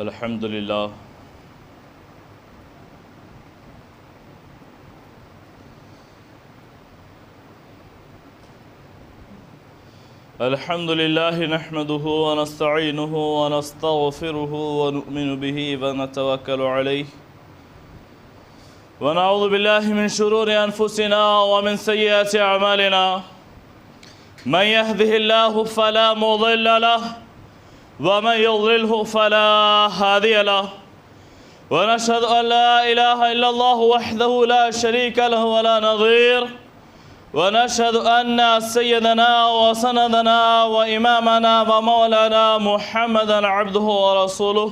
الحمد للہ الحمد لله نحمده ونستعينه ونستغفره ونؤمن به ونتوكل عليه ونعوذ بالله من شرور أنفسنا ومن سيئات أعمالنا من يهده الله فلا مضل له ومن يضلله فلا هادي له ونشهد أن لا إله إلا الله وحده لا شريك له ولا نظير ونشهد أن سيدنا وسندنا وإمامنا ومولانا محمدا عبده ورسوله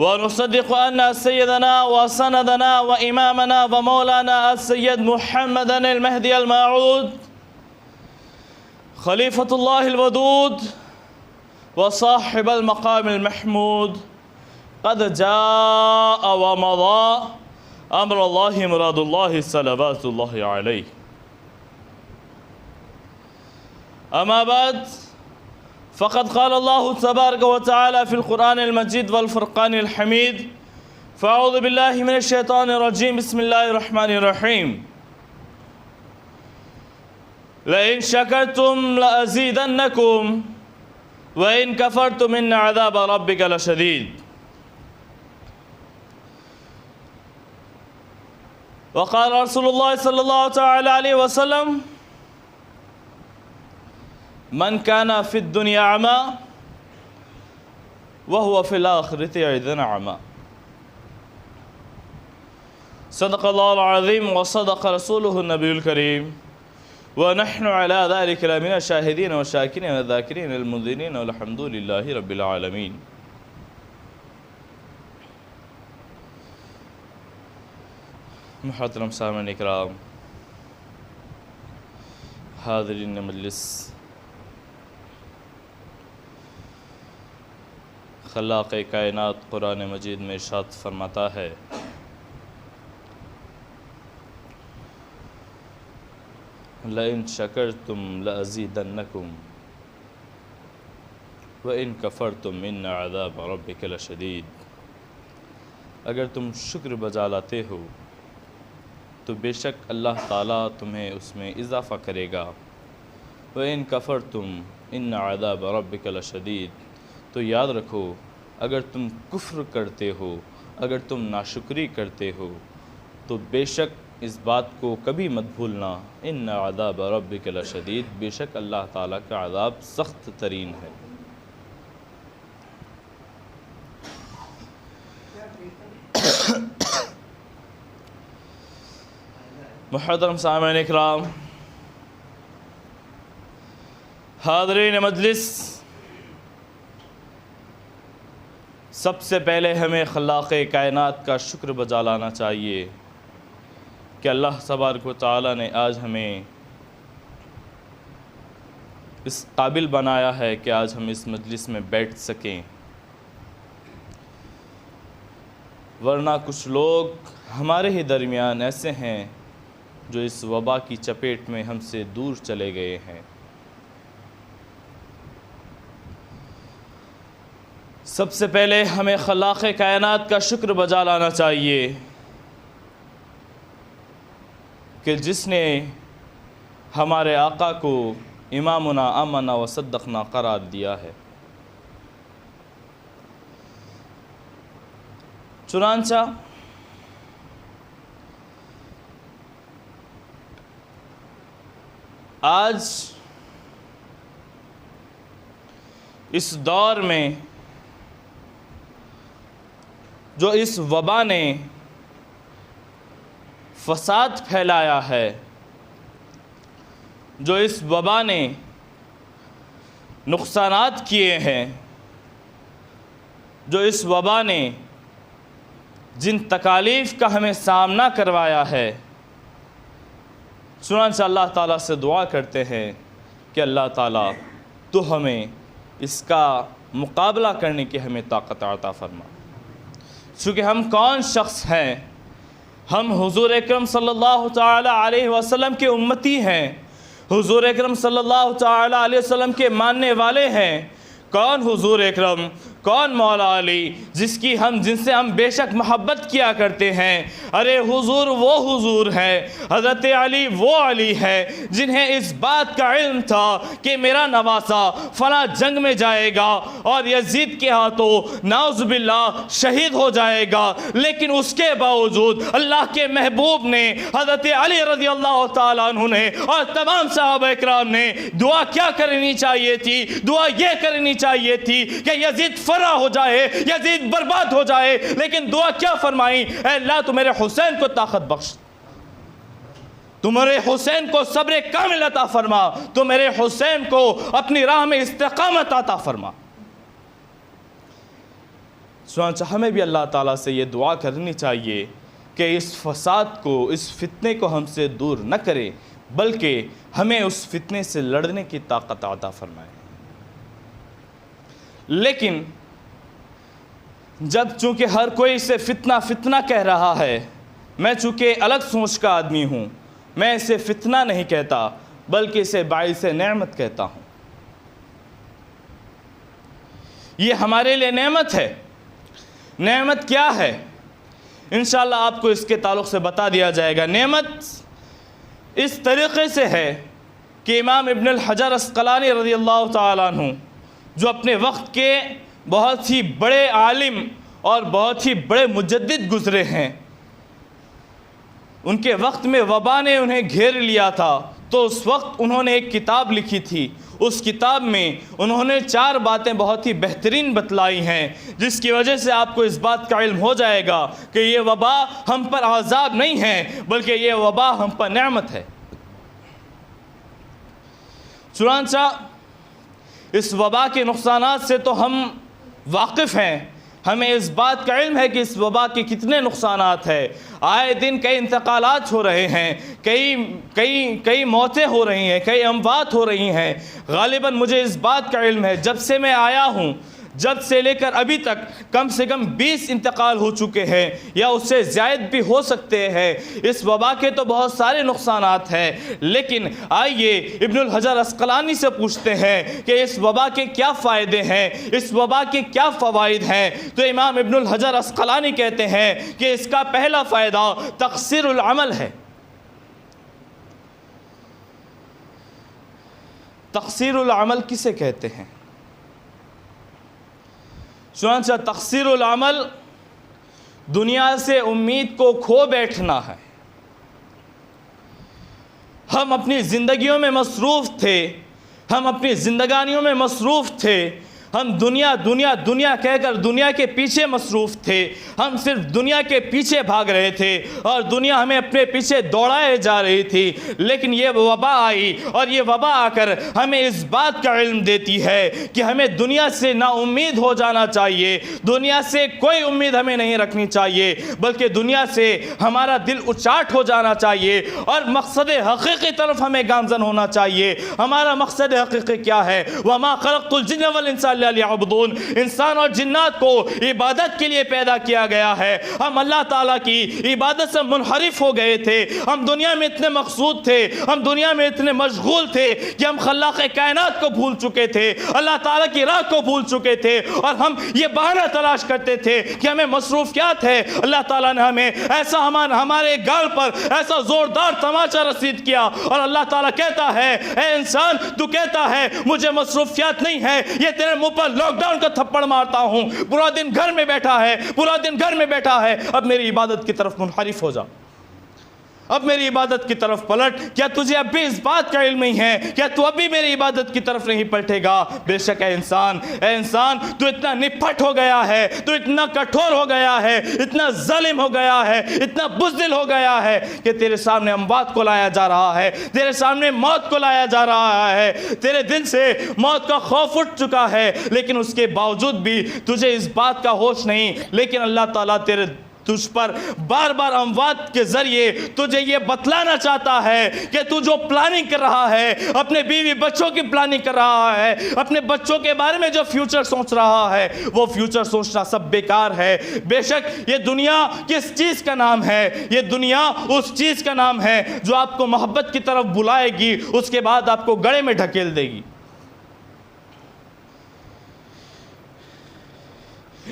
ونصدق أن سيدنا وسندنا وإمامنا ومولانا السيد محمدا المهدي الموعود خليفة الله الودود وصاحب المقام المحمود قد جاء ومضى أمر الله مراد الله صلوات الله عليه. أما بعد فقد قال الله تبارك وتعالى في القرآن المجيد والفرقان الحميد فأعوذ بالله من الشيطان الرجيم بسم الله الرحمن الرحيم لئن شكرتم لأزيدنكم وإن كفرتم إن عذاب ربك لشديد. وقال رسول الله صلى الله تعالى عليه وسلم من كان في الدنيا أعمى وهو في الآخرة أيضا أعمى. صدق الله العظيم وصدق رسوله النبي الكريم ونحن على ذلك لمن الشاهدين والشاكرين والذاكرين المذنبين والحمد لله رب العالمين. محترم سامعین اکرام، حاضرین مجلس، خلاق کائنات قرآن مجید میں ارشاد فرماتا ہے لَإِن شَكَرْتُمْ لَأَزِيدَنَّكُمْ وَإِن كَفَرْتُمْ إِنَّ عَذَابَ رَبِّكَ لَشَدِيدٌ. اگر تم شکر بجا لاتے ہو تو بے شک اللہ تعالیٰ تمہیں اس میں اضافہ کرے گا. وَإِن كَفَرْتُمْ إِنَّ عَذَابَ رَبِّكَ لَشَدِيدٌ. تو یاد رکھو اگر تم کفر کرتے ہو، اگر تم ناشکری کرتے ہو تو بے شک اس بات کو کبھی مت بھولنا ان عذاب ربک لشدید، بے شک اللہ تعالیٰ کا عذاب سخت ترین ہے. محترم سامعین اکرام، حاضرین مجلس، سب سے پہلے ہمیں خلاق کائنات کا شکر بجا لانا چاہیے کہ اللہ تبارک و تعالیٰ نے آج ہمیں اس قابل بنایا ہے کہ آج ہم اس مجلس میں بیٹھ سکیں، ورنہ کچھ لوگ ہمارے ہی درمیان ایسے ہیں جو اس وبا کی چپیٹ میں ہم سے دور چلے گئے ہیں. سب سے پہلے ہمیں خلاق کائنات کا شکر بجا لانا چاہیے کہ جس نے ہمارے آقا کو امامنا آمنا و صدقنا قرار دیا ہے. چنانچہ آج اس دور میں جو اس وبا نے فساد پھیلایا ہے، جو اس وبا نے نقصانات کیے ہیں، جو اس وبا نے جن تکالیف کا ہمیں سامنا کروایا ہے، چنانچہ اللہ تعالیٰ سے دعا کرتے ہیں کہ اللہ تعالیٰ تو ہمیں اس کا مقابلہ کرنے کی ہمیں طاقت عطا فرما. چونکہ ہم کون شخص ہیں؟ ہم حضور اکرم صلی اللہ تعالی علیہ وسلم کے امتی ہیں، حضور اکرم صلی اللہ تعالی علیہ وسلم کے ماننے والے ہیں. کون حضور اکرم؟ کون مولا علی جن سے ہم بے شک محبت کیا کرتے ہیں؟ ارے حضور وہ حضور ہے، حضرت علی وہ علی ہے جنہیں اس بات کا علم تھا کہ میرا نواسا فلاں جنگ میں جائے گا اور یزید کے ہاتھوں نعوذ باللہ شہید ہو جائے گا، لیکن اس کے باوجود اللہ کے محبوب نے، حضرت علی رضی اللہ تعالیٰ عنہ نے اور تمام صحابہ اکرام نے دعا کیا کرنی چاہیے تھی؟ دعا یہ کرنی چاہیے تھی کہ یزید فرا ہو جائے، یزید برباد ہو جائے، لیکن دعا کیا فرمائی؟ اے اللہ تو میرے حسین کو طاقت بخش، تو میرے حسین کو صبر کامل عطا فرما، تو میرے حسین کو اپنی راہ میں استقامت عطا فرما۔ چنانچہ ہمیں بھی اللہ تعالیٰ سے یہ دعا کرنی چاہیے کہ اس فساد کو، اس فتنے کو ہم سے دور نہ کرے، بلکہ ہمیں اس فتنے سے لڑنے کی طاقت عطا فرمائے۔ لیکن جب چونکہ ہر کوئی اسے فتنہ فتنہ کہہ رہا ہے، میں چونکہ الگ سوچ کا آدمی ہوں، میں اسے فتنہ نہیں کہتا بلکہ اسے باعث نعمت کہتا ہوں۔ یہ ہمارے لیے نعمت ہے۔ نعمت کیا ہے؟ انشاءاللہ آپ کو اس کے تعلق سے بتا دیا جائے گا۔ نعمت اس طریقے سے ہے کہ امام ابن الحجر عسقلانی رضی اللہ تعالیٰ عنہ، جو اپنے وقت کے بہت ہی بڑے عالم اور بہت ہی بڑے مجدد گزرے ہیں، ان کے وقت میں وبا نے انہیں گھیر لیا تھا، تو اس وقت انہوں نے ایک کتاب لکھی تھی۔ اس کتاب میں انہوں نے 4 باتیں بہت ہی بہترین بتلائی ہیں، جس کی وجہ سے آپ کو اس بات کا علم ہو جائے گا کہ یہ وبا ہم پر عذاب نہیں ہے بلکہ یہ وبا ہم پر نعمت ہے۔ چنانچہ اس وبا کے نقصانات سے تو ہم واقف ہیں، ہمیں اس بات کا علم ہے کہ اس وبا کے کتنے نقصانات ہیں۔ آئے دن کئی انتقالات ہو رہے ہیں، کئی موتیں ہو رہی ہیں، کئی اموات ہو رہی ہیں۔ غالباً مجھے اس بات کا علم ہے، جب سے میں آیا ہوں، جب سے لے کر ابھی تک کم سے کم 20 انتقال ہو چکے ہیں، یا اس سے زائد بھی ہو سکتے ہیں۔ اس وبا کے تو بہت سارے نقصانات ہیں، لیکن آئیے ابن الحجر عسقلانی سے پوچھتے ہیں کہ اس وبا کے کیا فائدے ہیں، اس وبا کے کیا فوائد ہیں؟ تو امام ابن الحجر عسقلانی کہتے ہیں کہ اس کا پہلا فائدہ تقصیر العمل ہے۔ تقصیر العمل کسے کہتے ہیں؟ چنانچہ تقصیر العمل دنیا سے امید کو کھو بیٹھنا ہے۔ ہم اپنی زندگیوں میں مصروف تھے، ہم اپنی زندگانیوں میں مصروف تھے، ہم دنیا دنیا دنیا کہہ کر دنیا کے پیچھے مصروف تھے، ہم صرف دنیا کے پیچھے بھاگ رہے تھے اور دنیا ہمیں اپنے پیچھے دوڑائے جا رہی تھی۔ لیکن یہ وبا آئی اور یہ وبا آ کر ہمیں اس بات کا علم دیتی ہے کہ ہمیں دنیا سے نا امید ہو جانا چاہیے، دنیا سے کوئی امید ہمیں نہیں رکھنی چاہیے، بلکہ دنیا سے ہمارا دل اچاٹ ہو جانا چاہیے اور مقصد حقیقی طرف ہمیں گامزن ہونا چاہیے۔ ہمارا مقصد حقیقی کیا ہے؟ وَمَا خَلَقْتُ الْجِنَّ وَالْإِنسَ لِيَعْبُدُونَ، انسان اور جنات کو عبادت کے لیے پیدا کیا گیا ہے۔ ہم اللہ تعالیٰ کی عبادت سے منحرف ہو گئے تھے، ہم دنیا میں اتنے مقصود تھے، ہم دنیا میں اتنے مشغول تھے کہ ہم خلاق کائنات کو بھول چکے تھے، اللہ تعالیٰ کی راہ کو بھول چکے تھے، اور ہم یہ بہانہ تلاش کرتے تھے کہ ہمیں مصروفیات ہے۔ اللہ تعالیٰ نے ہمیں ایسا ہمارے گال پر ایسا زوردار تماچا رسید کیا، اور اللہ تعالیٰ کہتا ہے اے انسان تو کہتا ہے مجھے مصروفیات نہیں ہے، یہ تیرے منہ پر لاک ڈاؤن کا تھپڑ مارتا ہوں، پورا دن گھر میں بیٹھا ہے، پورا دن گھر میں بیٹھا ہے، اب میری عبادت کی طرف منحرف ہو جا، اب میری عبادت کی طرف پلٹ۔ کیا تجھے اب بھی اس بات کا علم نہیں ہے؟ کیا تو اب بھی میری عبادت کی طرف نہیں پلٹے گا؟ بے شک اے انسان تو اتنا نپھٹ ہو گیا ہے، تو اتنا کٹھور ہو گیا ہے، اتنا ظالم ہو گیا ہے، اتنا بزدل ہو گیا ہے کہ تیرے سامنے اموات کو لایا جا رہا ہے، تیرے سامنے موت کو لایا جا رہا ہے، تیرے دل سے موت کا خوف اٹھ چکا ہے، لیکن اس کے باوجود بھی تجھے اس بات کا ہوش نہیں۔ لیکن اللہ تعالیٰ تجھ پر بار بار اموات کے ذریعے تجھے یہ بتلانا چاہتا ہے کہ تو جو پلاننگ کر رہا ہے، اپنے بیوی بچوں کی پلاننگ کر رہا ہے، اپنے بچوں کے بارے میں جو فیوچر سوچ رہا ہے، وہ فیوچر سوچنا سب بیکار ہے۔ بے شک یہ دنیا کس چیز کا نام ہے؟ یہ دنیا اس چیز کا نام ہے جو آپ کو محبت کی طرف بلائے گی، اس کے بعد آپ کو گڑھے میں ڈھکیل دے گی۔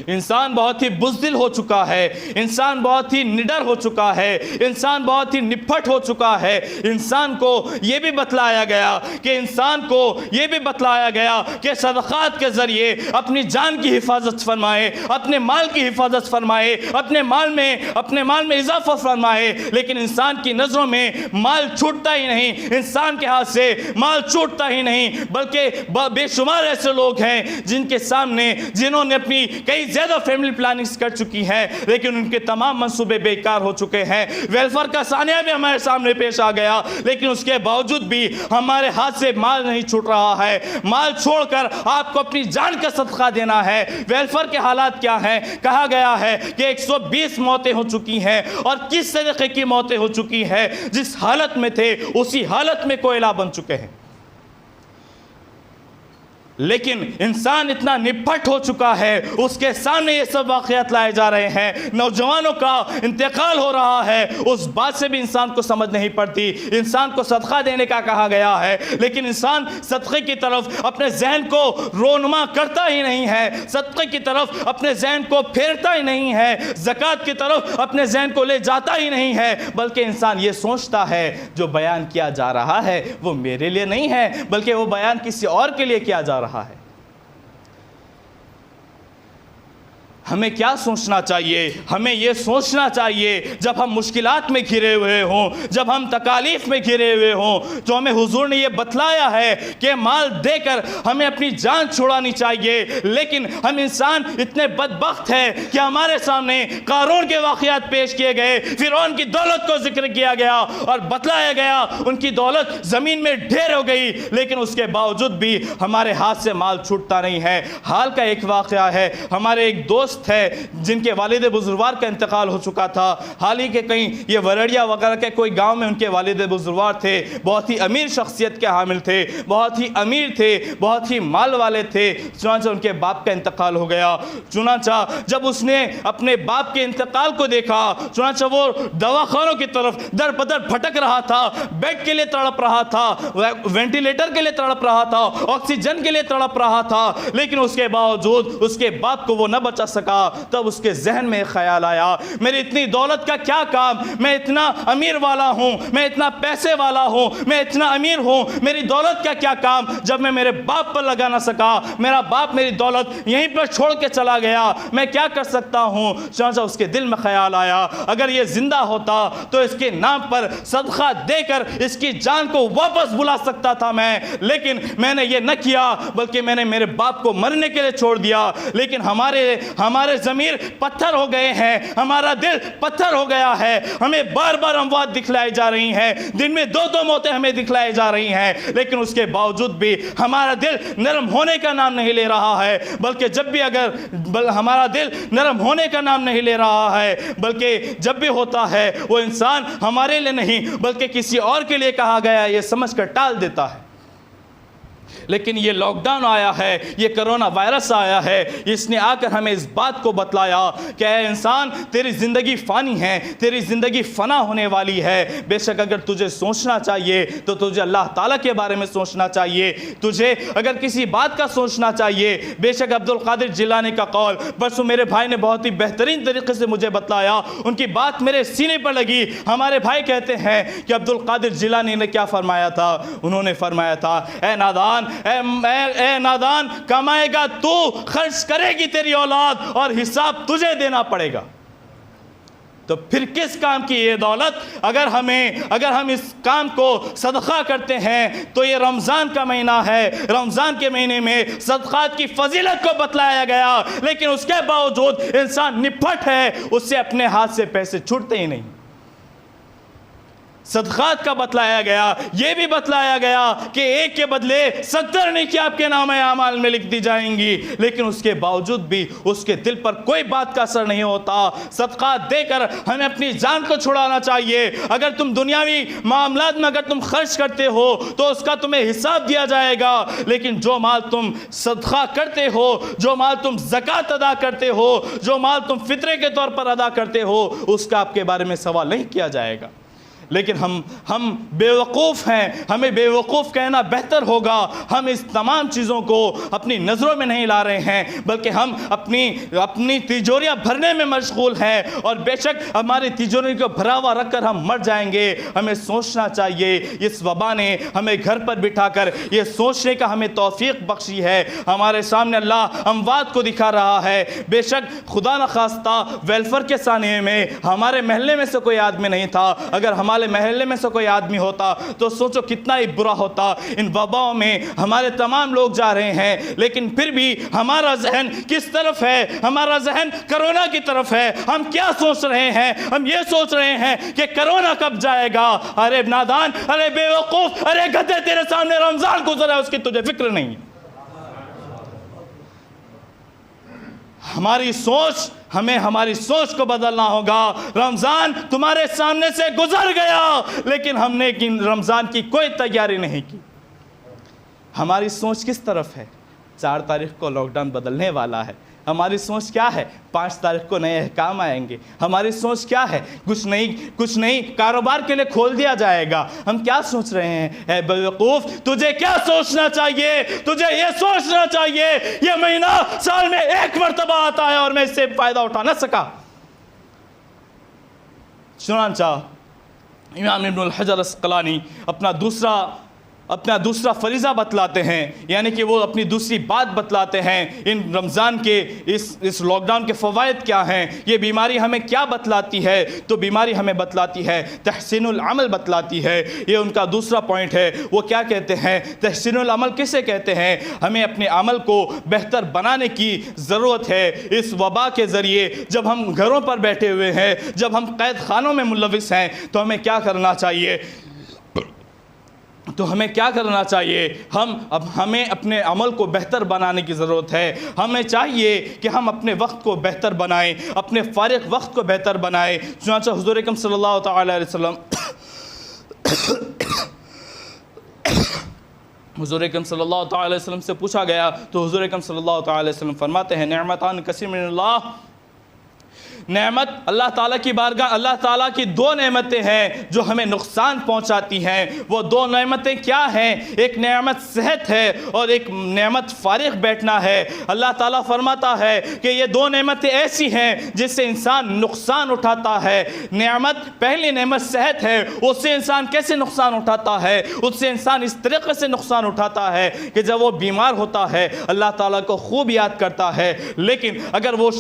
انسان بہت ہی بزدل ہو چکا ہے، انسان بہت ہی نڈر ہو چکا ہے، انسان بہت ہی نپھٹ ہو چکا ہے۔ انسان کو یہ بھی بتلایا گیا کہ صدقات کے ذریعے اپنی جان کی حفاظت فرمائے، اپنے مال کی حفاظت فرمائے، اپنے مال میں اضافہ فرمائے، لیکن انسان کی نظروں میں مال چھوٹتا ہی نہیں، انسان کے ہاتھ سے مال چھوٹتا ہی نہیں، بلکہ بے شمار ایسے لوگ ہیں جنہوں نے اپنی کئی زیادہ فیملی پلاننگز کر چکی ہیں، لیکن ان کے تمام منصوبے بیکار ہو چکے ہیں۔ ویلفیئر کا سانحہ بھی ہمارے سامنے پیش آ گیا، لیکن اس کے باوجود بھی ہمارے ہاتھ سے مال نہیں چھوٹ رہا ہے۔ مال چھوڑ کر آپ کو اپنی جان کا صدقہ دینا ہے۔ ویلفیئر کے حالات کیا ہیں؟ کہا گیا ہے کہ 120 موتیں ہو چکی ہیں، اور کس طریقے کی موتیں ہو چکی ہیں؟ جس حالت میں تھے اسی حالت میں کوئلہ بن چکے ہیں۔ لیکن انسان اتنا نپھٹ ہو چکا ہے، اس کے سامنے یہ سب واقعات لائے جا رہے ہیں، نوجوانوں کا انتقال ہو رہا ہے، اس بات سے بھی انسان کو سمجھ نہیں پڑتی۔ انسان کو صدقہ دینے کا کہا گیا ہے، لیکن انسان صدقے کی طرف اپنے ذہن کو رونما کرتا ہی نہیں ہے، صدقے کی طرف اپنے ذہن کو پھیرتا ہی نہیں ہے، زکوٰۃ کی طرف اپنے ذہن کو لے جاتا ہی نہیں ہے، بلکہ انسان یہ سوچتا ہے جو بیان کیا جا رہا ہے وہ میرے لیے نہیں ہے، بلکہ وہ بیان کسی اور کے لیے کیا جا رہا ہے۔ ہمیں کیا سوچنا چاہیے؟ ہمیں یہ سوچنا چاہیے جب ہم مشکلات میں گھرے ہوئے ہوں، جب ہم تکالیف میں گھرے ہوئے ہوں، تو ہمیں حضور نے یہ بتلایا ہے کہ مال دے کر ہمیں اپنی جان چھڑانی چاہیے، لیکن ہم انسان اتنے بدبخت ہیں کہ ہمارے سامنے قارون کے واقعات پیش کیے گئے، فرعون کی دولت کو ذکر کیا گیا اور بتلایا گیا ان کی دولت زمین میں ڈھیر ہو گئی، لیکن اس کے باوجود بھی ہمارے ہاتھ سے مال چھوٹتا نہیں ہے۔ حال کا ایک واقعہ ہے، ہمارے ایک دوست ہے جن کے والد بزرگوار کا انتقال ہو چکا تھا، حال ہی کے کہیں یہ ورڑیا وغیرہ کے کوئی گاؤں میں ان کے والد بزرگوار تھے، بہت ہی امیر شخصیت کے حامل تھے، بہت ہی امیر تھے، بہت ہی مال والے تھے۔ چنانچہ ان کے باپ کا انتقال ہو گیا۔ چنانچہ جب اس نے اپنے باپ کے انتقال کو دیکھا، چنانچہ وہ دواخانوں کی طرف در بدر بھٹک رہا تھا، بیڈ کے لیے تڑپ رہا تھا، وینٹیلیٹر کے لیے تڑپ رہا تھا، آکسیجن کے لیے تڑپ رہا تھا، لیکن اس کے باوجود اس کے باپ کو وہ نہ بچا سکا۔ تب اس کے ذہن میں خیال آیا، میری اتنی دولت کا کیا کام؟ میں اتنا امیر والا ہوں، میں اتنا پیسے والا ہوں، میں اتنا امیر ہوں، میری دولت کا کیا کام جب میں میرے باپ پر لگا نہ سکا؟ میرا باپ میری دولت یہیں پر چھوڑ کے چلا گیا، میں کیا کر سکتا ہوں؟ چنانچہ اس کے دل میں خیال آیا، اگر یہ زندہ ہوتا تو اس کے نام پر صدقہ دے کر اس کی جان کو واپس بلا سکتا تھا میں، لیکن میں نے یہ نہ کیا، بلکہ میں نے میرے باپ کو مرنے کے لیے چھوڑ دیا۔ لیکن ہمارے ضمیر پتھر ہو گئے ہیں، ہمارا دل پتھر ہو گیا ہے، ہمیں بار بار اموات دکھلائی جا رہی ہیں، دن میں 2 موتیں ہمیں دکھلائی جا رہی ہیں، لیکن اس کے باوجود بھی ہمارا دل نرم ہونے کا نام نہیں لے رہا ہے، بلکہ ہمارا دل نرم ہونے کا نام نہیں لے رہا ہے، بلکہ جب بھی ہوتا ہے وہ انسان ہمارے لیے نہیں بلکہ کسی اور کے لیے کہا گیا یہ سمجھ کر ٹال دیتا ہے۔ لیکن یہ لاک ڈاؤن آیا ہے، یہ کرونا وائرس آیا ہے، اس نے آ کر ہمیں اس بات کو بتلایا کہ اے انسان، تیری زندگی فانی ہے، تیری زندگی فنا ہونے والی ہے۔ بے شک اگر تجھے سوچنا چاہیے تو تجھے اللہ تعالیٰ کے بارے میں سوچنا چاہیے، تجھے اگر کسی بات کا سوچنا چاہیے۔ بے شک عبد القادر جیلانی کا قول پرسوں میرے بھائی نے بہت ہی بہترین طریقے سے مجھے بتلایا، ان کی بات میرے سینے پر لگی۔ ہمارے بھائی کہتے ہیں کہ عبد القادر جیلانی نے کیا فرمایا تھا؟ انہوں نے فرمایا تھا، اے نادان، اے نادان، کمائے گا تو، خرچ کرے گی تیری اولاد، اور حساب تجھے دینا پڑے گا۔ تو پھر کس کام کی یہ دولت؟ اگر ہم اس کام کو صدقہ کرتے ہیں تو یہ رمضان کا مہینہ ہے، رمضان کے مہینے میں صدقات کی فضیلت کو بتلایا گیا، لیکن اس کے باوجود انسان نپھٹ ہے، اس سے اپنے ہاتھ سے پیسے چھوٹتے ہی نہیں۔ صدقات کا بتلایا گیا، یہ بھی بتلایا گیا کہ ایک کے بدلے 70 نیکی آپ کے نام اعمال میں لکھ دی جائیں گی، لیکن اس کے باوجود بھی اس کے دل پر کوئی بات کا اثر نہیں ہوتا۔ صدقات دے کر ہمیں اپنی جان کو چھڑانا چاہیے۔ اگر تم دنیاوی معاملات میں اگر تم خرچ کرتے ہو تو اس کا تمہیں حساب دیا جائے گا، لیکن جو مال تم صدقہ کرتے ہو، جو مال تم زکوٰۃ ادا کرتے ہو، جو مال تم فطرے کے طور پر ادا کرتے ہو، اس کا آپ کے بارے میں سوال نہیں کیا جائے گا۔ لیکن ہم بیوقوف ہیں. ہمیں بیوقوف کہنا بہتر ہوگا. ہم اس تمام چیزوں کو اپنی نظروں میں نہیں لا رہے ہیں بلکہ ہم اپنی تیجوریاں بھرنے میں مشغول ہیں, اور بے شک ہماری تیجوریوں کو بھرا ہوا رکھ کر ہم مر جائیں گے. ہمیں سوچنا چاہیے. اس وبا نے ہمیں گھر پر بٹھا کر یہ سوچنے کا ہمیں توفیق بخشی ہے. ہمارے سامنے اللہ اموات کو دکھا رہا ہے. بے شک خدا نخواستہ ویلفیئر کے ثانیے میں ہمارے محلے میں سے کوئی آدمی نہیں تھا. اگر ہمارے محلے میں سے کوئی آدمی ہوتا تو سوچو کتنا ہی برا ہوتا. ان وباؤں میں ہمارے تمام لوگ جا رہے ہیں, لیکن پھر بھی ہمارا ذہن کس طرف ہے؟ ہمارا ذہن کرونا کی طرف ہے. ہم کیا سوچ رہے ہیں؟ ہم یہ سوچ رہے ہیں کہ کرونا کب جائے گا. ارے نادان, ارے بیوقوف, ارے گدھے, تیرے سامنے رمضان گزرا ہے, اس کی تجھے فکر نہیں. ہماری سوچ کو بدلنا ہوگا. رمضان تمہارے سامنے سے گزر گیا, لیکن ہم نے رمضان کی کوئی تیاری نہیں کی. ہماری سوچ کس طرف ہے؟ 4 تاریخ کو لاک ڈاؤن بدلنے والا ہے. ہماری سوچ کیا ہے؟ 5 تاریخ کو نئے احکام آئیں گے. ہماری سوچ کیا ہے؟ کچھ نہیں کاروبار کے لیے کھول دیا جائے گا. ہم کیا سوچ رہے ہیں؟ اے بیوقوف, تجھے کیا سوچنا چاہیے؟ تجھے یہ سوچنا چاہیے یہ مہینہ سال میں 1 مرتبہ آتا ہے اور میں اس سے فائدہ اٹھا نہ سکا. چنانچہ امام ابن الحجر اسقلانی اپنا دوسرا فریضہ بتلاتے ہیں, یعنی کہ وہ اپنی دوسری بات بتلاتے ہیں. ان رمضان کے اس لاک ڈاؤن کے فوائد کیا ہیں؟ یہ بیماری ہمیں کیا بتلاتی ہے؟ تو بیماری ہمیں بتلاتی ہے تحسین العمل بتلاتی ہے. یہ ان کا دوسرا پوائنٹ ہے. وہ کیا کہتے ہیں؟ تحسین العمل کسے کہتے ہیں؟ ہمیں اپنے عمل کو بہتر بنانے کی ضرورت ہے. اس وبا کے ذریعے جب ہم گھروں پر بیٹھے ہوئے ہیں, جب ہم قید خانوں میں ملوث ہیں, تو ہمیں کیا کرنا چاہیے؟ ہمیں اپنے عمل کو بہتر بنانے کی ضرورت ہے. ہمیں چاہیے کہ ہم اپنے وقت کو بہتر بنائیں, اپنے فارغ وقت کو بہتر بنائیں. چنانچہ حضور اکرم صلی اللہ تعالی علیہ وسلم حضور اکرم صلی اللہ تعالی علیہ وسلم سے پوچھا گیا تو حضور اکرم صلی اللہ تعالی علیہ وسلم فرماتے ہیں نعمتان کثیر من اللہ. نعمت اللہ تعالیٰ کی بارگاہ, اللہ تعالیٰ کی 2 نعمتیں ہیں جو ہمیں نقصان پہنچاتی ہیں. وہ 2 نعمتیں کیا ہیں؟ ایک نعمت صحت ہے اور ایک نعمت فارغ بیٹھنا ہے. اللہ تعالیٰ فرماتا ہے کہ یہ 2 نعمتیں ایسی ہیں جس سے انسان نقصان اٹھاتا ہے. پہلی نعمت صحت ہے, اس سے انسان کیسے نقصان اٹھاتا ہے؟ اس سے انسان اس طریقے سے نقصان اٹھاتا ہے کہ جب وہ بیمار ہوتا ہے اللہ تعالیٰ کو خوب یاد کرتا ہے, لیکن اگر وہ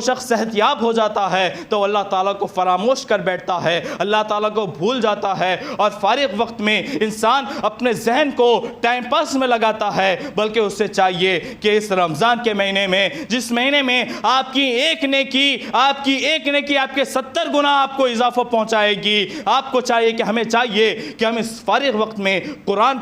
شخص صحت یاب ہو جاتا ہے تو اللہ تعالیٰ کو فراموش کر بیٹھتا ہے, اللہ تعالیٰ کو بھول جاتا ہے, اور فارغ وقت میں انسان اپنے ذہن کو ٹائم پاس میں لگاتا ہے. بلکہ اسے چاہیے کہ اس رمضان کے مہینے میں, جس مہینے میں آپ کی ایک نیکی آپ کے 70 گنا آپ کو اضافہ پہنچائے گی, آپ کو چاہیے کہ ہمیں اس فارغ وقت میں قرآن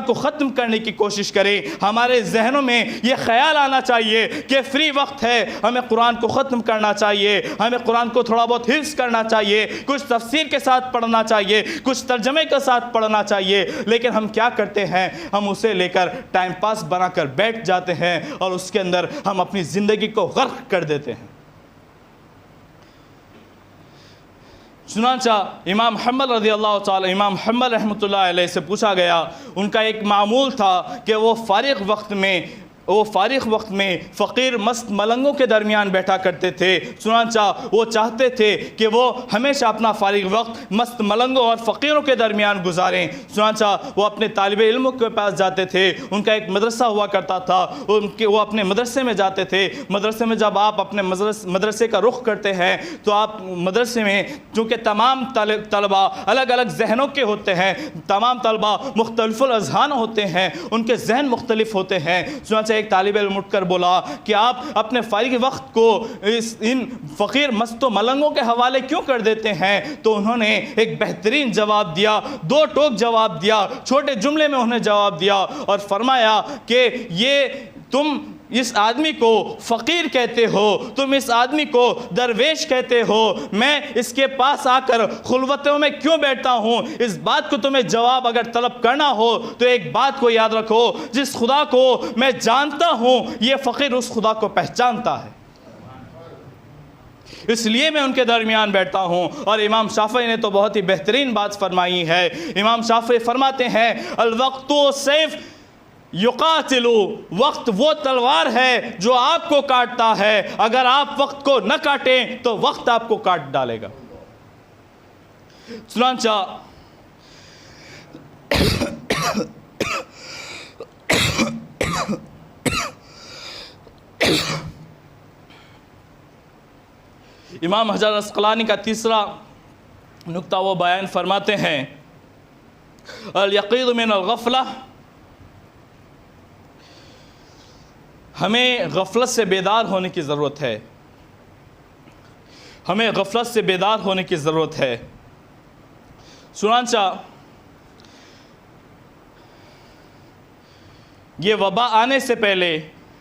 کو ختم کرنے کی کوشش کریں. ہمارے ذہنوں میں یہ خیال آنا چاہیے کہ فری وقت ہے, ہمیں قرآن کو ختم کرنا چاہیے, ہمیں قرآن کو تھوڑا بہت حفظ کرنا چاہیے, کچھ تفسیر کے ساتھ پڑھنا چاہیے, کچھ ترجمے کے ساتھ پڑھنا چاہیے. لیکن ہم کیا کرتے ہیں؟ ہم اسے لے کر ٹائم پاس بنا کر بیٹھ جاتے ہیں اور اس کے اندر ہم اپنی زندگی کو غرق کر دیتے ہیں. چنانچہ امام محمد رحمۃ اللہ علیہ سے پوچھا گیا, ان کا ایک معمول تھا کہ وہ فارغ وقت میں فقیر مست ملنگوں کے درمیان بیٹھا کرتے تھے. چنانچہ وہ چاہتے تھے کہ وہ ہمیشہ اپنا فارغ وقت مست ملنگوں اور فقیروں کے درمیان گزاریں. چنانچہ وہ اپنے طالب علموں کے پاس جاتے تھے. ان کا ایک مدرسہ ہوا کرتا تھا, وہ اپنے مدرسے میں جاتے تھے. مدرسے میں جب آپ اپنے مدرسے کا رخ کرتے ہیں تو آپ مدرسے میں, چونکہ تمام طلبہ الگ الگ ذہنوں کے ہوتے ہیں, تمام طلبہ مختلف الاذہان ہوتے ہیں, ان کے ذہن مختلف ہوتے ہیں. چنانچہ ایک طالب علم اٹھ کر بولا کہ آپ اپنے فارغ وقت کو ان فقیر مست و ملنگوں کے حوالے کیوں کر دیتے ہیں؟ تو انہوں نے ایک بہترین جواب دیا, 2 ٹوک جواب دیا, چھوٹے جملے میں انہوں نے جواب دیا اور فرمایا کہ تم اس آدمی کو فقیر کہتے ہو, تم اس آدمی کو درویش کہتے ہو, میں اس کے پاس آ کر خلوتوں میں کیوں بیٹھتا ہوں؟ اس بات کو تمہیں جواب اگر طلب کرنا ہو تو ایک بات کو یاد رکھو, جس خدا کو میں جانتا ہوں یہ فقیر اس خدا کو پہچانتا ہے. اس لیے میں ان کے درمیان بیٹھتا ہوں۔ اور امام شافعی نے تو بہت ہی بہترین بات فرمائی ہے۔ امام شافعی فرماتے ہیں الوقت سیف یقاتلو، وقت وہ تلوار ہے جو آپ کو کاٹتا ہے، اگر آپ وقت کو نہ کاٹیں تو وقت آپ کو کاٹ ڈالے گا۔ چنانچہ امام حجر عسقلانی کا تیسرا نقطہ وہ بیان فرماتے ہیں الیقظ من الغفلہ، ہمیں غفلت سے بیدار ہونے کی ضرورت ہے، ہمیں غفلت سے بیدار ہونے کی ضرورت ہے۔ چنانچہ یہ وبا آنے سے پہلے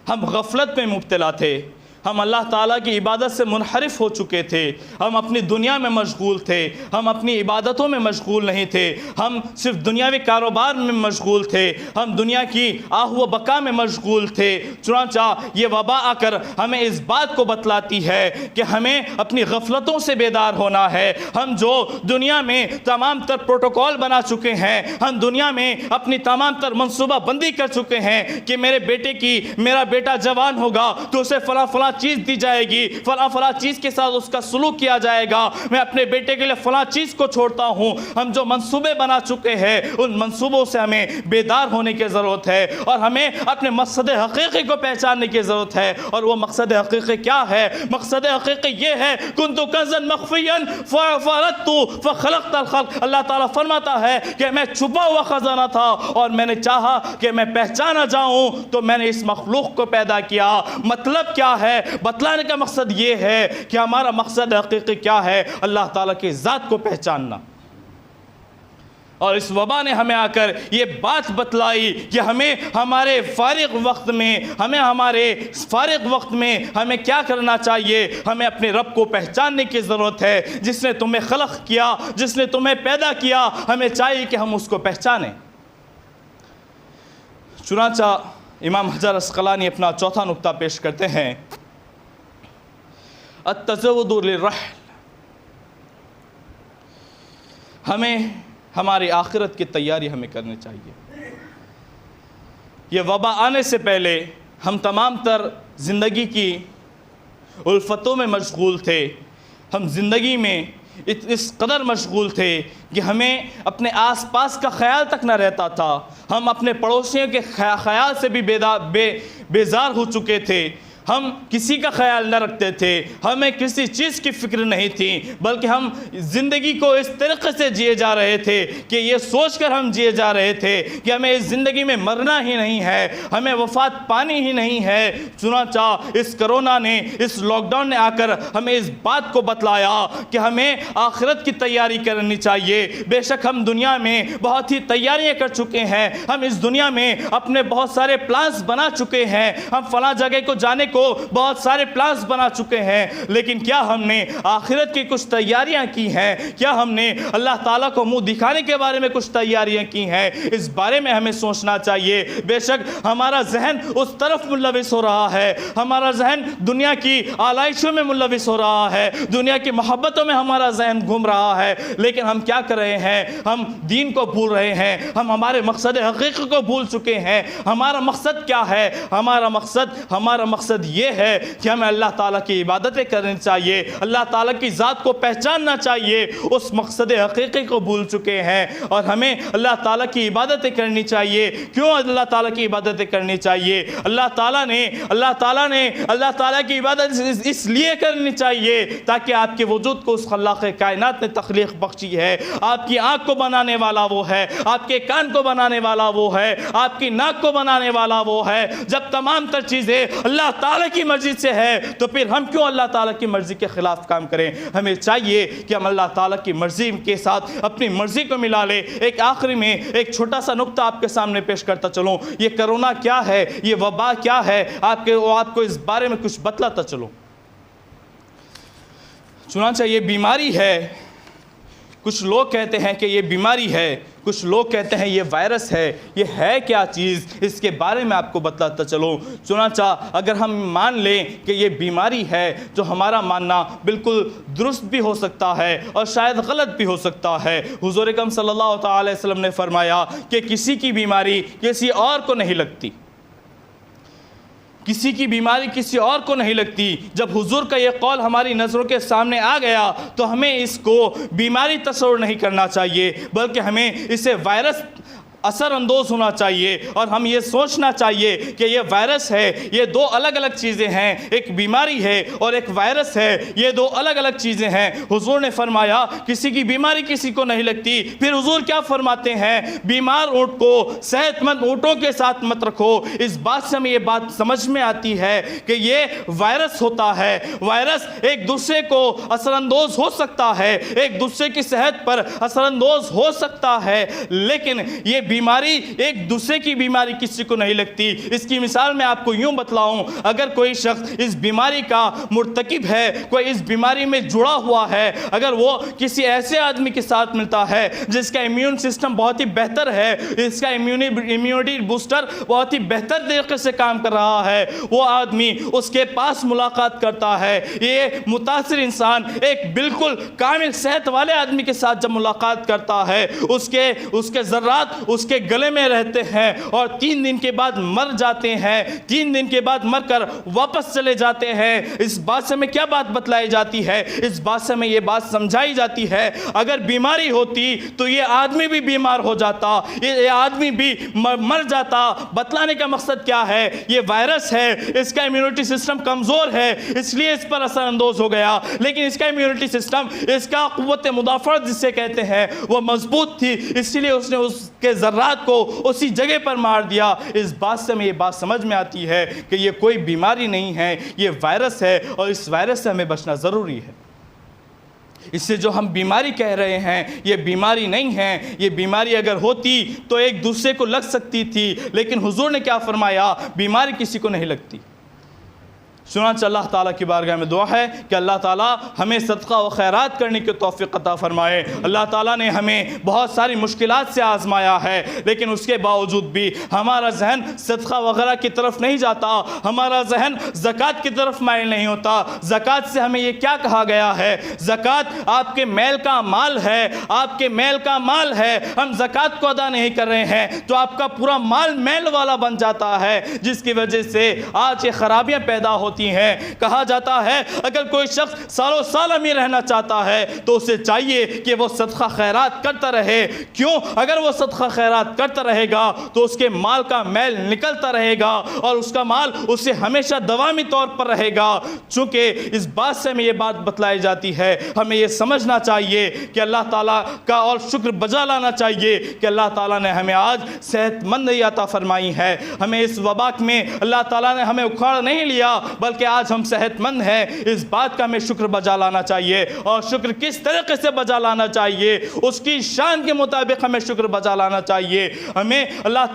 ہم غفلت میں مبتلا تھے، ہم اللہ تعالیٰ کی عبادت سے منحرف ہو چکے تھے، ہم اپنی دنیا میں مشغول تھے، ہم اپنی عبادتوں میں مشغول نہیں تھے، ہم صرف دنیاوی کاروبار میں مشغول تھے، ہم دنیا کی آہ و بقا میں مشغول تھے۔ چنانچہ یہ وبا آ کر ہمیں اس بات کو بتلاتی ہے کہ ہمیں اپنی غفلتوں سے بیدار ہونا ہے۔ ہم جو دنیا میں تمام تر پروٹوکول بنا چکے ہیں، ہم دنیا میں اپنی تمام تر منصوبہ بندی کر چکے ہیں کہ میرا بیٹا جوان ہوگا تو اسے فلاں فلاں چیز دی جائے گی، فلاں چیز کے ساتھ اس کا سلوک کیا جائے گا، میں اپنے بیٹے کے لیے فلاں چیز کو چھوڑتا ہوں۔ ہم جو منصوبے بنا چکے ہیں ان منصوبوں سے ہمیں بیدار ہونے کی ضرورت ہے، اور ہمیں اپنے مقصد حقیقی کو پہچاننے کی ضرورت ہے۔ اور وہ مقصد حقیقی کیا ہے؟ مقصد حقیقی یہ ہے کنت کنزا مخفیا فاردت فخلقت الخلق۔ اللہ تعالیٰ فرماتا ہے کہ میں چھپا ہوا خزانہ تھا اور میں نے چاہا کہ میں پہچانا جاؤں تو میں نے اس مخلوق کو پیدا کیا۔ مطلب کیا ہے؟ بتلانے کا مقصد یہ ہے کہ ہمارا مقصد حقیقی کیا ہے؟ اللہ تعالیٰ کی ذات کو پہچاننا۔ اور اس وبا نے ہمیں آ کر یہ بات بتلائی کہ ہمیں ہمارے فارغ وقت میں ہمیں کیا کرنا چاہیے۔ ہمیں اپنے رب کو پہچاننے کی ضرورت ہے، جس نے تمہیں خلق کیا، جس نے تمہیں پیدا کیا، ہمیں چاہیے کہ ہم اس کو پہچانیں۔ چنانچہ امام حجر عسقلانی اپنا چوتھا نقطہ پیش کرتے ہیں التزود للرحل، ہمیں ہماری آخرت کی تیاری ہمیں کرنی چاہیے۔ یہ وبا آنے سے پہلے ہم تمام تر زندگی کی الفتوں میں مشغول تھے، ہم زندگی میں اس قدر مشغول تھے کہ ہمیں اپنے آس پاس کا خیال تک نہ رہتا تھا، ہم اپنے پڑوسیوں کے خیال سے بھی بیزار ہو چکے تھے، ہم کسی کا خیال نہ رکھتے تھے، ہمیں کسی چیز کی فکر نہیں تھی، بلکہ ہم زندگی کو اس طریقے سے جیے جا رہے تھے کہ یہ سوچ کر ہم جیے جا رہے تھے کہ ہمیں اس زندگی میں مرنا ہی نہیں ہے، ہمیں وفات پانی ہی نہیں ہے۔ چنانچہ اس کرونا نے، اس لاک ڈاؤن نے آ کر ہمیں اس بات کو بتلایا کہ ہمیں آخرت کی تیاری کرنی چاہیے۔ بے شک ہم دنیا میں بہت ہی تیاریاں کر چکے ہیں، ہم اس دنیا میں اپنے بہت سارے پلانز بنا چکے ہیں، ہم فلاں جگہ کو جانے کو بہت سارے پلانز بنا چکے ہیں، لیکن کیا ہم نے آخرت کی کچھ تیاریاں کی ہیں؟ کیا ہم نے اللہ تعالیٰ کو منہ دکھانے کے بارے میں کچھ تیاریاں کی ہیں؟ اس بارے میں ہمیں سوچنا چاہیے۔ بے شک ہمارا ذہن اس طرف ملوث ہو رہا ہے، ہمارا ذہن دنیا کی آلائشوں میں ملوث ہو رہا ہے، دنیا کی محبتوں میں ہمارا ذہن گھوم رہا ہے، لیکن ہم کیا کر رہے ہیں؟ ہم دین کو بھول رہے ہیں، ہم ہمارے مقصد حقیقی کو بھول چکے ہیں۔ ہمارا مقصد کیا ہے؟ ہمارا مقصد یہ ہے کہ ہمیں اللہ تعالیٰ کی عبادتیں کرنی چاہیے، اللہ تعالیٰ کی ذات کو پہچاننا چاہیے۔ اس مقصد حقیقی کو بھول چکے ہیں، اور ہمیں اللہ تعالیٰ کی عبادتیں کرنی چاہیے۔ کیوں اللہ تعالیٰ کی عبادتیں کرنی چاہیے؟ اللہ تعالیٰ کی عبادت اس لیے کرنی چاہیے تاکہ آپ کے وجود کو اس خلاق کائنات نے تخلیق بخشی ہے۔ آپ کی آنکھ کو بنانے والا وہ ہے، آپ کے کان کو بنانے والا وہ ہے، آپ کی ناک کو بنانے والا وہ ہے۔ جب تمام تر چیزیں اللہ تعالیٰ کی مرضی سے ہے تو پھر ہم کیوں اللہ تعالیٰ کی مرضی کے خلاف کام کریں؟ ہمیں چاہیے کہ ہم اللہ تعالیٰ کی مرضی کے ساتھ اپنی مرضی کو ملا لیں۔ ایک آخری میں ایک چھوٹا سا نقطہ آپ کے سامنے پیش کرتا چلوں، یہ کرونا کیا ہے، یہ وبا کیا ہے، آپ کو اس بارے میں کچھ بتلاتا چلوں۔ چنانچہ یہ بیماری ہے، کچھ لوگ کہتے ہیں کہ یہ بیماری ہے، کچھ لوگ کہتے ہیں یہ وائرس ہے، یہ ہے کیا چیز، اس کے بارے میں آپ کو بتلاتا چلوں۔ چنانچہ اگر ہم مان لیں کہ یہ بیماری ہے، تو ہمارا ماننا بالکل درست بھی ہو سکتا ہے اور شاید غلط بھی ہو سکتا ہے۔ حضور اکرم صلی اللہ تعالی وسلم نے فرمایا کہ کسی کی بیماری کسی اور کو نہیں لگتی، کسی کی بیماری کسی اور کو نہیں لگتی۔ جب حضور کا یہ قول ہماری نظروں کے سامنے آ گیا تو ہمیں اس کو بیماری تصور نہیں کرنا چاہیے، بلکہ ہمیں اسے وائرس اثر اندوز ہونا چاہیے، اور ہم یہ سوچنا چاہیے کہ یہ وائرس ہے، یہ دو الگ الگ چیزیں ہیں، ایک بیماری ہے اور ایک وائرس ہے، یہ دو الگ الگ چیزیں ہیں۔ حضور نے فرمایا کسی کی بیماری کسی کو نہیں لگتی۔ پھر حضور کیا فرماتے ہیں؟ بیمار اونٹ کو صحت مند اونٹوں کے ساتھ مت رکھو۔ اس بات سے ہمیں یہ بات سمجھ میں آتی ہے کہ یہ وائرس ہوتا ہے، وائرس ایک دوسرے کو اثر اندوز ہو سکتا ہے، ایک دوسرے کی صحت پر اثر اندوز ہو سکتا ہے، لیکن یہ بیماری ایک دوسرے کی بیماری کسی کو نہیں لگتی۔ اس کی مثال میں آپ کو یوں بتلاؤں، اگر کوئی شخص اس بیماری کا مرتکب ہے، کوئی اس بیماری میں جڑا ہوا ہے، اگر وہ کسی ایسے آدمی کے ساتھ ملتا ہے جس کا امیون سسٹم بہت ہی بہتر ہے، اس کا امیونٹی بوسٹر بہت ہی بہتر طریقے سے کام کر رہا ہے، وہ آدمی اس کے پاس ملاقات کرتا ہے، یہ متاثر انسان ایک بالکل کامل صحت والے آدمی کے ساتھ جب ملاقات کرتا ہے، اس کے ذرات اس کے گلے میں رہتے ہیں اور 3 دن کے بعد مر جاتے ہیں، 3 دن کے بعد مر کر واپس چلے جاتے ہیں۔ اس بات سے ہمیں کیا بات بتلائی جاتی ہے؟ اس بات سے ہمیں یہ بات سمجھائی جاتی ہے اگر بیماری ہوتی تو یہ آدمی بھی بیمار ہو جاتا، یہ آدمی بھی مر جاتا۔ بتلانے کا مقصد کیا ہے؟ یہ وائرس ہے، اس کا امیونٹی سسٹم کمزور ہے، اس لیے اس پر اثر اندوز ہو گیا، لیکن اس کا امیونٹی سسٹم، اس کا قوت مدافعت جسے کہتے ہیں، وہ مضبوط تھی، اس لیے اس نے اس کے ذرات کو اسی جگہ پر مار دیا۔ اس بات سے ہمیں یہ بات سمجھ میں آتی ہے کہ یہ کوئی بیماری نہیں ہے، یہ وائرس ہے، اور اس وائرس سے ہمیں بچنا ضروری ہے۔ اس سے جو ہم بیماری کہہ رہے ہیں یہ بیماری نہیں ہے، یہ بیماری اگر ہوتی تو ایک دوسرے کو لگ سکتی تھی، لیکن حضور نے کیا فرمایا؟ بیماری کسی کو نہیں لگتی۔ چنانچہ اللہ تعالیٰ کی بارگاہ میں دعا ہے کہ اللہ تعالیٰ ہمیں صدقہ و خیرات کرنے کی توفیق عطا فرمائے۔ اللہ تعالیٰ نے ہمیں بہت ساری مشکلات سے آزمایا ہے، لیکن اس کے باوجود بھی ہمارا ذہن صدقہ وغیرہ کی طرف نہیں جاتا، ہمارا ذہن زکوٰۃ کی طرف مائل نہیں ہوتا۔ زکوٰۃ سے ہمیں یہ کیا کہا گیا ہے؟ زکوٰۃ آپ کے میل کا مال ہے، آپ کے میل کا مال ہے۔ ہم زکوٰۃ کو ادا نہیں کر رہے ہیں تو آپ کا پورا مال میل والا بن جاتا ہے، جس کی وجہ سے آج یہ خرابیاں پیدا ہوتی ہیں۔ کہا جاتا ہے اگر کوئی شخص سالوں سال امیر رہنا چاہتا ہے تو اسے چاہیے کہ وہ صدقہ خیرات کرتا رہے۔ کیوں؟ اگر وہ صدقہ خیرات کرتا رہے گا تو اس کے مال کا میل نکلتا رہے گا اور اس کا مال اسے ہمیشہ دوامی طور پر رہے گا۔ چونکہ اس بات سے ہمیں یہ بات بتلائی جاتی ہے، ہمیں یہ سمجھنا چاہیے کہ اللہ تعالیٰ کا اور شکر بجا لانا چاہیے کہ اللہ تعالیٰ نے ہمیں آج صحت مندی عطا فرمائی ہے۔ ہمیں اس وبا میں اللہ تعالیٰ نے ہمیں اکھاڑ نہیں لیا، بلکہ آج ہم صحت مند ہیں۔ اس بات کا ہمیں شکر بجا لانا چاہیے، اور شکر کس طریقے سے بجا لانا چاہیے؟ اس کی شان کے مطابق ہمیں شکر بجا لانا چاہیے۔ ہمیں اللہ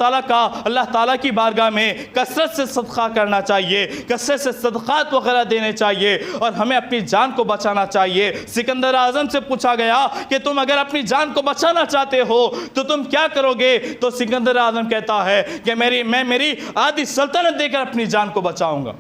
تعالیٰ کی بارگاہ میں کثرت سے صدقہ کرنا چاہیے، کثرت سے صدقات وغیرہ دینے چاہیے، اور ہمیں اپنی جان کو بچانا چاہیے۔ سکندر اعظم سے پوچھا گیا کہ تم اگر اپنی جان کو بچانا چاہتے ہو تو تم کیا کرو گے؟ تو سکندر اعظم کہتا ہے کہ میں میری آدھی سلطنت دے کر اپنی جان کو بچاؤں گا۔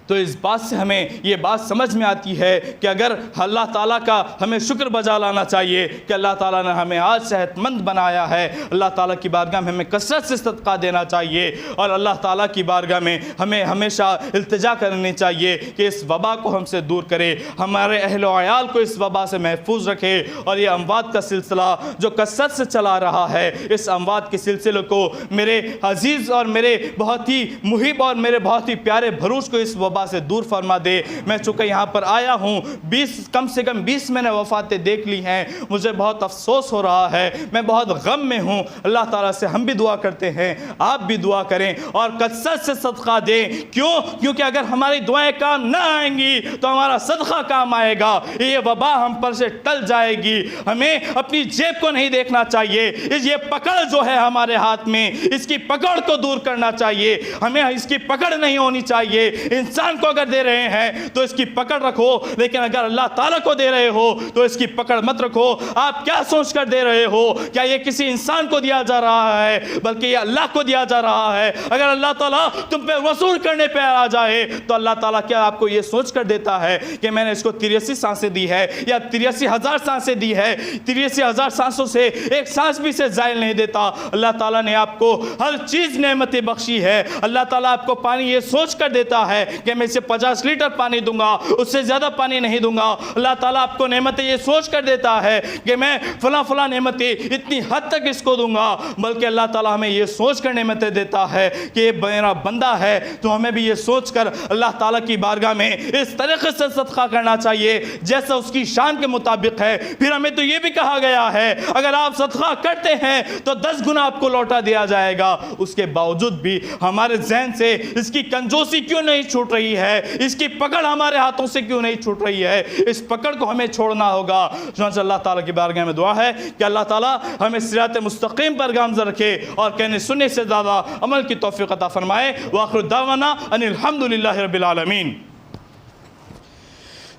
تو اس بات سے ہمیں یہ بات سمجھ میں آتی ہے کہ اگر اللہ تعالیٰ کا ہمیں شکر بجا لانا چاہیے کہ اللہ تعالیٰ نے ہمیں آج صحت مند بنایا ہے، اللہ تعالیٰ کی بارگاہ میں ہمیں کثرت سے صدقہ دینا چاہیے، اور اللہ تعالیٰ کی بارگاہ میں ہمیں ہمیشہ التجا کرنی چاہیے کہ اس وبا کو ہم سے دور کرے، ہمارے اہل و عیال کو اس وبا سے محفوظ رکھے، اور یہ اموات کا سلسلہ جو کثرت سے چلا رہا ہے، اس اموات کے سلسلے کو میرے عزیز اور میرے بہت ہی محب اور میرے بہت ہی پیارے بھروچ کو اس وبا سے دور فرما دے۔ میں چونکہ یہاں پر آیا ہوں، کم سے کم 20 میں نے وفاتیں دیکھ لی ہیں، مجھے بہت افسوس ہو رہا ہے، میں بہت غم میں ہوں۔ اللہ تعالیٰ سے ہم بھی دعا کرتے ہیں، آپ بھی دعا کریں اور کثرت سے صدقہ دیں۔ کیونکہ اگر ہماری دعائیں کام نہ آئیں گی تو ہمارا صدقہ کام آئے گا، یہ وبا ہم پر سے ٹل جائے گی۔ ہمیں اپنی جیب کو نہیں دیکھنا چاہیے، یہ پکڑ جو ہے ہمارے ہاتھ میں، اس کی پکڑ کو دور کرنا چاہیے، ہمیں اس کی پکڑ نہیں ہونی چاہیے۔ انسان انسان کو اگر دے رہے ہیں تو اس کی پکڑ رکھو، لیکن اگر اللہ تعالیٰ کو دے رہے ہو تو اس کی پکڑ مت رکھو۔ آپ کیا سوچ کر دے رہے ہو؟ کیا یہ کسی انسان کو دیا جا رہا ہے؟ بلکہ یہ اللہ کو دیا جا رہا ہے۔ اگر اللہ تعالیٰ تم پہ وصول کرنے پہ آ جائے تو اللہ تعالیٰ کیا آپ کو یہ سوچ کر دیتا ہے کہ میں نے اس کو 83 سانسیں دی ہے یا 83,000 سانسیں دی ہے؟ 83,000 سانسوں سے ایک سانس بھی سے زائل نہیں دیتا۔ اللہ تعالیٰ نے آپ کو ہر چیز نعمتیں بخشی ہے۔ اللہ تعالیٰ آپ کو پانی یہ سوچ کر دیتا ہے کہ میں اسے 50 لیٹر پانی دوں گا، اس سے زیادہ پانی نہیں دوں گا۔ اللہ تعالیٰ آپ کو نعمتیں یہ سوچ کر دیتا ہے کہ میں فلاں فلاں نعمتیں اتنی حد تک اس کو دوں گا، بلکہ اللہ تعالیٰ ہمیں یہ سوچ کر نعمتیں دیتا ہے کہ یہ میرا بندہ ہے، تو ہمیں بھی یہ سوچ کر اللہ تعالیٰ کی بارگاہ میں اس طریقے سے صدقہ کرنا چاہیے جیسا اس کی شان کے مطابق ہے۔ پھر ہمیں تو یہ بھی کہا گیا ہے اگر آپ صدقہ کرتے ہیں تو 10 گنا آپ کو لوٹا دیا جائے گا۔ اس کے باوجود بھی ہمارے ذہن سے اس کی کنجوسی کیوں نہیں چھوٹ رہی ہے؟ اس کی پکڑ ہمارے ہاتھوں سے کیوں نہیں چھوٹ رہی ہے؟ اس پکڑ کو ہمیں چھوڑنا ہوگا۔ چنانچہ اللہ تعالیٰ کی بارگاہ میں دعا ہے کہ اللہ تعالیٰ ہمیں صراط مستقیم پر گامزن رکھے اور کہنے سننے سے زیادہ عمل کی توفیق عطا فرمائے۔ وآخر دعوانا ان الحمدللہ رب العالمین۔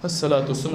الصلاۃ والسلام